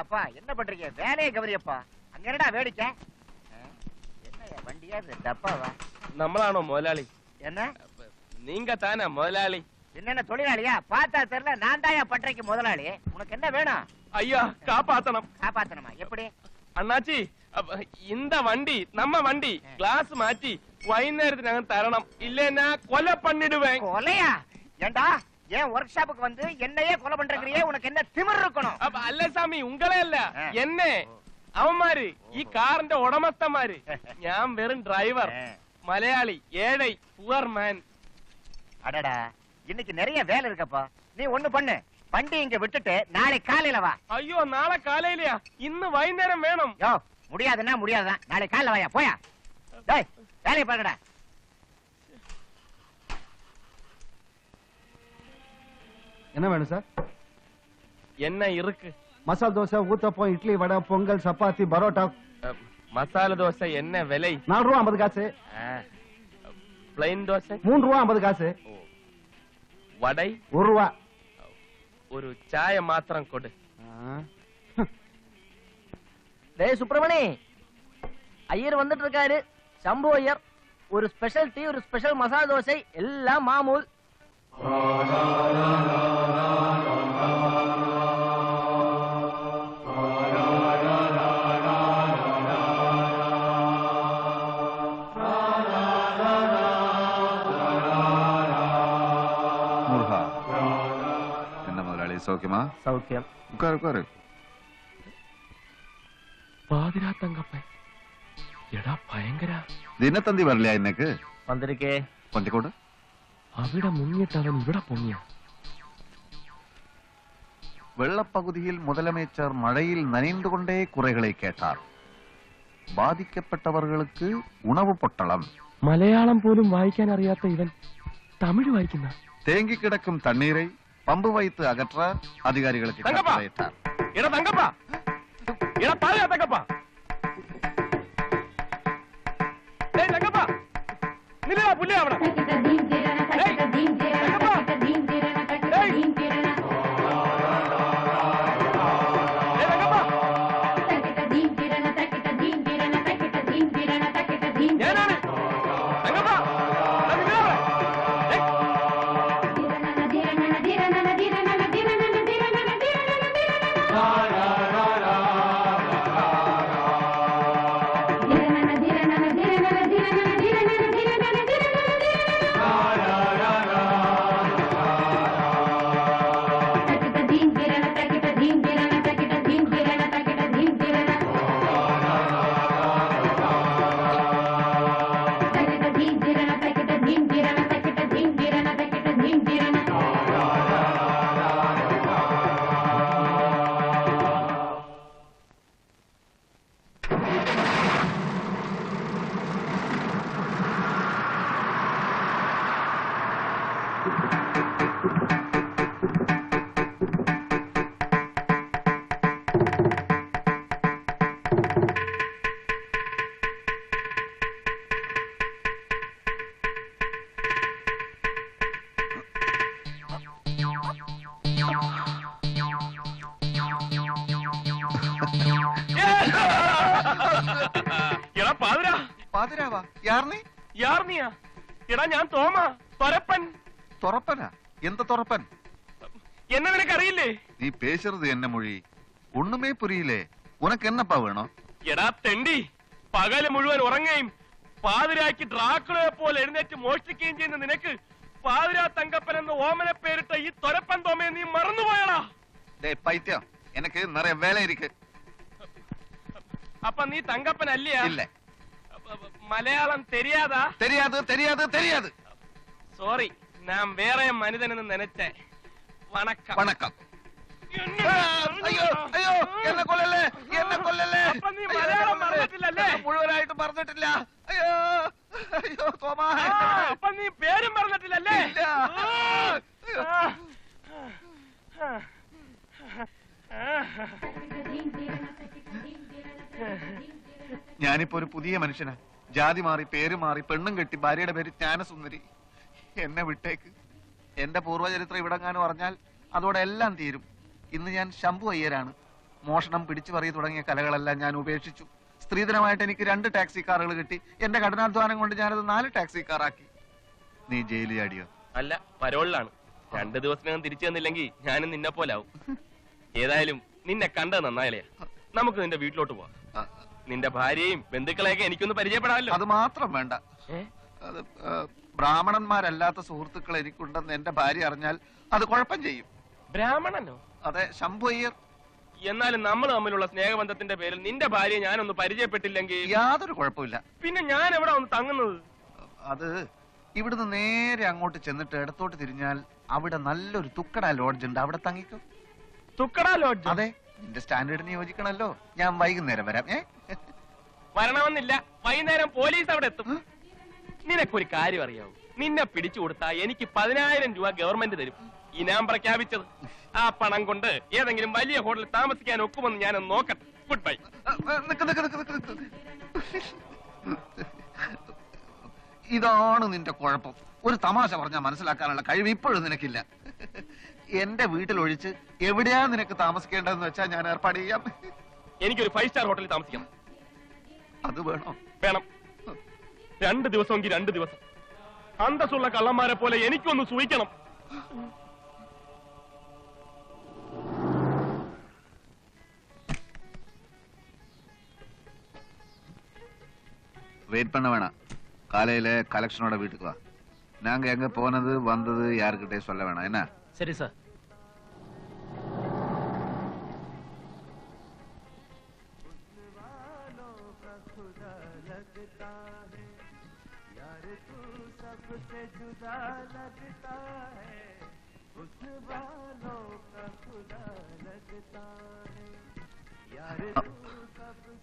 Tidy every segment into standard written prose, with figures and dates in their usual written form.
அப்பா என்ன பண்றீங்க? வேலையை கவனியப்பா. அங்க என்னடா வேடிக்கை? என்ன வண்டியா டப்பாவா? നമ്മളാണോ മുതലാളി? என்ன நீங்க தானே முதலாளி? என்ன தொழிலாளியா? பார்த்தா தெரியல. நான் தாயா பட்டறைக்கு முதலாளி. உனக்கு என்ன வேணும்? ஐயா காப்பாத்தணும். காப்பாத்தணுமா? எப்படி? அண்ணாச்சி இந்த வண்டி நம்ம வண்டி கிளாஸ் மாറ്റി വൈകുന്നേരത്തിനകം തരണം. இல்லைன்னா கொலை பண்ணிடுவேன். கொலையா? ஏண்டா ஏன் ஒர்க் ஷாப்புக்கு வந்து என்னையே கொலை பண்றீங்க? உனக்கு என்ன திமிர் இருக்கணும்? അല്ല സ്വാമി ഉങ്ങളെ അല്ല എന്നെ. അവന്മാര് ഈ കാറിന്റെ ഉടമസ്ഥന്മാര്. ഞാൻ വെറും ഡ്രൈവർ. മലയാളി, ഏഴை, പുവർ മാൻ. அடடா இன்னைக்கு நிறைய வேலை இருக்கப்பா. நீ ஒண்ணு பண்ணு, வண்டி இங்க விட்டுட்டு நாளை காலையில வா. ஐயோ நாளை காலையிலயா? இன்னு வைகுന്നേരം வேணும். யோ முடியாதுன்னா முடியாதுதான். நாளை காலையில வாயா. போயா டேய், வேலையை பாருடா. என்ன வேணும் சார்? என்ன இருக்கு? மசாலா தோசை, ஊத்தப்பம், இட்லி, வடை, பொங்கல், சப்பாத்தி, பரோட்டா. மசாலா தோசை என்ன விலை? 4 ரூபா 50 காசு. பிளைன் தோசை 3 ரூபா 50 காசு. வடை 1 ரூபா. ஒரு சாய மாத்திரம் கொடு. டேய் சுப்பிரமணி, ஐயர் வந்துட்டு இருக்காரு. சம்பு ஐயர். ஒரு ஸ்பெஷல் டீ, ஒரு ஸ்பெஷல் மசாலா தோசை, எல்லாம் மாமூல். சௌக்கியமா? சௌக்கியம். உட்காரு உட்காரு. பாதிரா தங்கப்பன் எடா பயங்கர. தினத்தந்தி வரலையா இன்னைக்கு? வந்திருக்கே. கொஞ்சம் അവിടെ മുങ്ങിട്ടവൻ ഇവിടെ പൊങ്ങിയ. வெள்ளப்பகுதியில் முதலமைச்சர் மழையில் நனைந்து கொண்டே குறைகளை கேட்டார். பாதிக்கப்பட்டவர்களுக்கு உணவு பொட்டலம். മലയാളം പോലും വായിക്കാൻ അറിയാത്ത ഇവൻ തമിഴ് വായിക്കുന്ന. தேங்கி கிடக்கும் தண்ணீரை பம்பு வைத்து அகற்ற அதிகாரிகளுக்கு கட்டளையிட்டார். எடா தங்கப்பா, எடா பாருயா தங்கப்பா. டேய் தங்கப்பா, நில்லுடா புள்ளி அவன. டேய் தங்கப்பா. டேய் ஏனானே தங்கப்பா എടാ ഞാൻ തോമാ തൊരപ്പൻ. തുറപ്പനാ? എന്ത് തുറപ്പൻ? എന്നെ നിനക്കറിയില്ലേ? നീ പേശുறது என்ன മൊഴി? ഒന്നുമേ പുരിയില്ലേ? ഉനക്ക് എന്നപ്പാ വേണോ? എടാ തെണ്ടി, പകല് മുഴുവൻ ഉറങ്ങുകയും പാതിരാക്കി ഡ്രാക്കുളയെ പോലെ എഴുന്നേറ്റ് മോഷ്ടിക്കുകയും ചെയ്യുന്ന നിനക്ക് പാതിരാ തങ്കപ്പൻ എന്ന ഓമനെ പേരിട്ട ഈ തൊരപ്പൻ തോമയെ നീ മറന്നുപോയടാ. പൈത്യം, എനിക്ക് നിറയെ വേല ഇരിക്ക്. അപ്പൊ നീ തങ്കപ്പൻ അല്ലയാ? ഇല്ല. മലയാളം തെരിയാതാ? தெரியாது தெரியாது தெரியாது. സോറി, ഞാൻ വേറെ മനുഷ്യനെന്ന് നനച്ചേ. വണക്കം. വണക്കം. അയ്യോ അയ്യോ, എന്നെ കൊല്ലല്ലേ, എന്നെ കൊല്ലല്ലേ. അപ്പൊ നീ മലയാളം മറന്നിട്ടില്ലല്ലേ? മുഴുവനായിട്ട് പറഞ്ഞിട്ടില്ല. അയ്യോ അയ്യോ തോമാ. അപ്പൊ നീ പേരും പറഞ്ഞിട്ടില്ലല്ലേ? ഞാനിപ്പോ ഒരു പുതിയ മനുഷ്യനാ. ജാതി മാറി, പേര് മാറി, പെണ്ണും കെട്ടി, ഭാര്യയുടെ പേര് ജ്ഞാനസുന്ദരി. എന്നെ വിട്ടേക്ക്. എന്റെ പൂർവ്വചരിത്രം ഇവിടെങ്ങാനും പറഞ്ഞാൽ അതോടെ എല്ലാം തീരും. ഇന്ന് ഞാൻ ശംഭു അയ്യരാണ്. മോഷണം, പിടിച്ചുപറി തുടങ്ങിയ കലകളെല്ലാം ഞാൻ ഉപേക്ഷിച്ചു. സ്ത്രീധനമായിട്ട് എനിക്ക് 2 ടാക്സി കാറുകൾ കിട്ടി. എന്റെ കഠിനാധ്വാനം കൊണ്ട് ഞാനത് 4 ടാക്സി കാറാക്കി. നീ ജയിലിൽ ചാടിയോ? അല്ല, പരോളിലാണ്. 2 ദിവസത്തിനകം തിരിച്ചു തന്നില്ലെങ്കിൽ ഞാനും നിന്നെ പോലാവും. ഏതായാലും നിന്നെ കണ്ടത് നന്നായാലേ. നമുക്ക് നിന്റെ വീട്ടിലോട്ട് പോവാം. നിന്റെ ഭാര്യയും ബന്ധുക്കളെയൊക്കെ എനിക്കൊന്ന് പരിചയപ്പെടാമല്ലോ. അത് മാത്രം വേണ്ട. അത് ബ്രാഹ്മണന്മാരല്ലാത്ത സുഹൃത്തുക്കൾ എനിക്കുണ്ടെന്ന് എന്റെ ഭാര്യ അറിഞ്ഞാൽ അത് കുഴപ്പം ചെയ്യും. ബ്രാഹ്മണനോ? അതെ, ശംഭു അയ്യർ. എന്നാലും നമ്മൾ തമ്മിലുള്ള സ്നേഹബന്ധത്തിന്റെ പേരിൽ നിന്റെ ഭാര്യ ഞാനൊന്ന് പരിചയപ്പെട്ടില്ലെങ്കിൽ യാതൊരു കുഴപ്പമില്ല. പിന്നെ ഞാൻ എവിടെ ഒന്ന് തങ്ങുന്നത്? അത് ഇവിടുന്ന് നേരെ അങ്ങോട്ട് ചെന്നിട്ട് ഇടത്തോട്ട് തിരിഞ്ഞാൽ അവിടെ നല്ലൊരു തുക്കട ലോഡ്ജ് ഉണ്ട്. അവിടെ തങ്ങിക്കോ. തുക്കടാ ലോഡ്ജ്? അതെ, നിന്റെ സ്റ്റാൻഡേർഡിന് യോജിക്കണല്ലോ. ഞാൻ വൈകുന്നേരം വരാം. വരണമെന്നില്ല, വൈകുന്നേരം പോലീസ് അവിടെ എത്തും. നിനക്കൊരു കാര്യം അറിയാവൂ, നിന്നെ പിടിച്ചു കൊടുത്താ എനിക്ക് 10,000 രൂപ ഗവൺമെന്റ് തരും. ഇനാം പ്രഖ്യാപിച്ചത്. ആ പണം കൊണ്ട് ഏതെങ്കിലും വലിയ ഹോട്ടലിൽ താമസിക്കാൻ ഒക്കുമെന്ന് ഞാനൊന്ന് നോക്കട്ടെ. Good bye. ഇതാണ് നിന്റെ കുഴപ്പം. ഒരു തമാശ പറഞ്ഞാൽ മനസ്സിലാക്കാനുള്ള കഴിവ് ഇപ്പോഴും നിനക്കില്ല. എന്റെ വീട്ടിലൊഴിച്ച് എവിടെയാ നിനക്ക് താമസിക്കേണ്ടതെന്ന് വെച്ചാൽ ഞാൻ ഏർപ്പാട് ചെയ്യാം. എനിക്കൊരു 5 സ്റ്റാർ ഹോട്ടലിൽ താമസിക്കണം. അത് വേണോ? വേണം. 2 ദിവസമെങ്കിൽ 2 ദിവസം. അന്തസ്സുള്ള കള്ളന്മാരെ പോലെ എനിക്കൊന്ന് സൂഹിക്കണം. வெயிட் பண்ண வேணாம். காலையில கலெக்ஷனோட வீட்டுக்கு வா. நாங்க எங்க போனது வந்தது யாருக்கிட்டே சொல்ல வேணாம். என்ன? சரி சார்.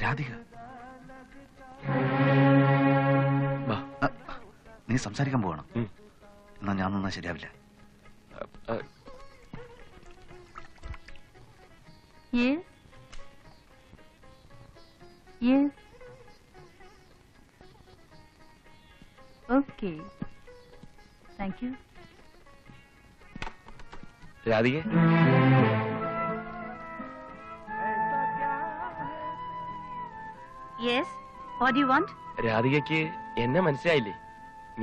രാധിക, നീ സംസാരിക്കാൻ പോകണം. എന്നാ ഞാൻ നിന്നാ ശരിയാവില്ല. Okay. Thank you. Radhika, Yes. What do you want? രാധികയ്ക്ക് എന്നെ മനസ്സിലായില്ലേ?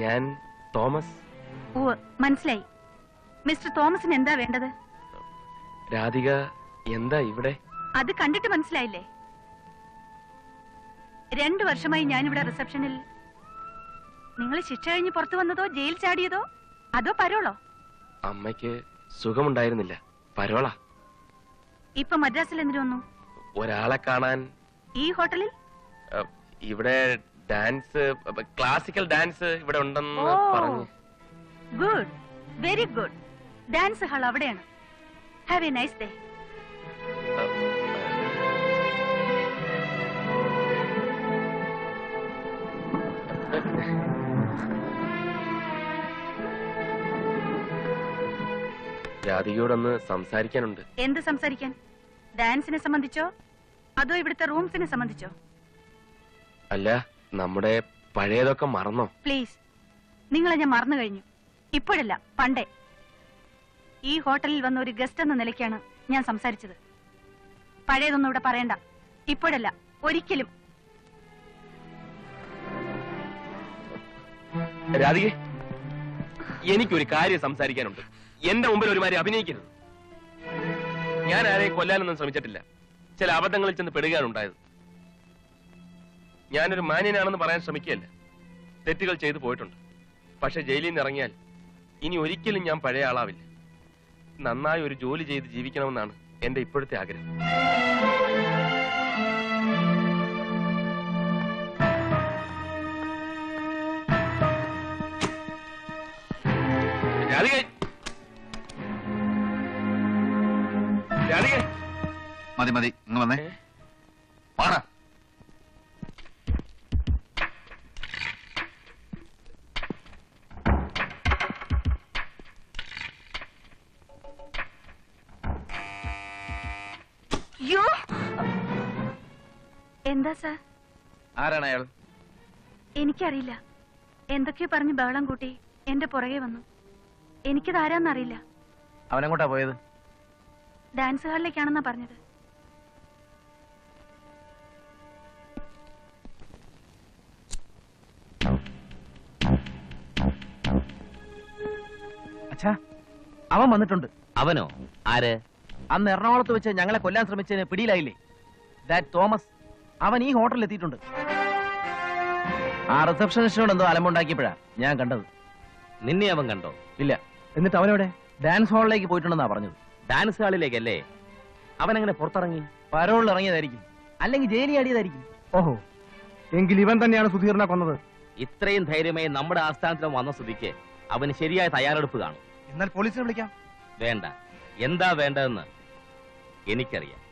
ഞാൻ തോമസ്. ഓ, മനസ്സിലായി. മിസ്റ്റർ തോമസിന് എന്താ വേണ്ടത്? രാധിക എന്താ ഇവിടെ? അത് കണ്ടിട്ട് മനസ്സിലായില്ലേ? 2 വർഷമായി ഞാനിവിടെ റിസപ്ഷനിൽ. നിങ്ങൾ ശിക്ഷ കഴിഞ്ഞ് പുറത്തു വന്നതോ ജയിൽ ചാടിയതോ അതോ പരോളോ? അമ്മയ്ക്ക് സുഖമുണ്ടായിരുന്നില്ല. പരോളാ. ഇപ്പൊ മദ്രാസിൽ എന്തിനു വന്നു? ഒരാളെ കാണാൻ. ഈ ഹോട്ടലിൽ? ഇവിടെ ഡാൻസ്, ക്ലാസിക്കൽ ഡാൻസ് ഇവിടെ ഉണ്ടെന്ന് പറഞ്ഞു. Good, very good. Dance hall അവിടെയാണ്. Have a nice day. രാധികയോടൊന്ന് സംസാരിക്കാനുണ്ട്. എന്ത് സംസാരിക്കാൻ? ഡാൻസിനെ സംബന്ധിച്ചോ അതോ ഇവിടുത്തെ റൂംസിനെ സംബന്ധിച്ചോ? അല്ല, നമ്മുടെ പഴയതൊക്കെ മറന്നോ? പ്ലീസ്, നിങ്ങളെ ഞാൻ മറന്നു കഴിഞ്ഞു. ഇപ്പോഴല്ല, പണ്ടേ. ഈ ഹോട്ടലിൽ വന്ന ഒരു ഗസ്റ്റ് എന്ന നിലയ്ക്കാണ് ഞാൻ സംസാരിച്ചത്. പഴയതൊന്നും ഇവിടെ പറയണ്ട. ഇപ്പോഴല്ല, ഒരിക്കലും. രാധികെ, എനിക്കൊരു കാര്യം സംസാരിക്കാനുണ്ട്. എന്റെ മുമ്പിൽ ഒരുമാതിരി അഭിനയിക്കരുത്. ഞാൻ ആരെയും കൊല്ലാനൊന്നും ശ്രമിച്ചിട്ടില്ല. ചില അബദ്ധങ്ങളിൽ ചെന്ന് പെടുകയാണ് ഉണ്ടായത്. ഞാനൊരു മാന്യനാണെന്ന് പറയാൻ ശ്രമിക്കുകയല്ല. തെറ്റുകൾ ചെയ്തു പോയിട്ടുണ്ട്. പക്ഷെ ജയിലിൽ നിന്ന് ഇറങ്ങിയാൽ ഇനി ഒരിക്കലും ഞാൻ പഴയ ആളാവില്ല. നന്നായി ഒരു ജോലി ചെയ്ത് ജീവിക്കണമെന്നാണ് എന്റെ ഇപ്പോഴത്തെ ആഗ്രഹം. രാധികേ, രാധികേ. മതി മതി, ഇങ്ങ് വന്നേ. പാടാ. എന്താ സാർ? ആരാണ് അയാൾ? എനിക്കറിയില്ല. എന്തൊക്കെയോ പറഞ്ഞ് ബഹളം കൂട്ടി എന്റെ പുറകെ വന്നു. എനിക്കിത് ആരാന്നറിയില്ല. അവനെങ്ങോട്ടാ പോയത്? ഡാൻസ് ഹാളിലേക്കാണെന്നാ പറഞ്ഞത്. അച്ഛാ, അവൻ വന്നിട്ടുണ്ട്. അവനോ? ആര്? അന്ന് എറണാകുളത്ത് വെച്ച് ഞങ്ങളെ കൊല്ലാൻ ശ്രമിച്ചതിന് പിടിയിലായില്ലേ, ദാറ്റ് തോമസ്. അവൻ ഈ ഹോട്ടലിൽ എത്തിയിട്ടുണ്ട്. ആ റിസപ്ഷനിസ്റ്റിനോട് എന്തോ അലമ്പുണ്ടാക്കിയപ്പോഴാ ഞാൻ കണ്ടത്. നിന്നെ അവൻ കണ്ടോ? ഇല്ല. എന്നിട്ട് അവനോടെ ഡാൻസ് ഹാളിലേക്ക് പോയിട്ടുണ്ടെന്നാ പറഞ്ഞത്. ഡാൻസ് ഹാളിലേക്കല്ലേ? അവൻ എങ്ങനെ പുറത്തിറങ്ങി? പരോളിൽ ഇറങ്ങിയതായിരിക്കും, അല്ലെങ്കിൽ ജയിലിൽ ആടിയതായിരിക്കും. ഓഹോ, എങ്കിൽ ഇവൻ തന്നെയാണ് സുധീറിനെ കൊന്നത്. ഇത്രയും ധൈര്യമായി നമ്മുടെ ആസ്ഥാനത്തിലും വന്ന സ്ഥിതിക്ക് അവന് ശരിയായ തയ്യാറെടുപ്പ് കാണും. എന്നാൽ പോലീസിനെ വിളിക്കാം. വേണ്ട. എന്താ വേണ്ടതെന്ന് എനിക്കറിയാം.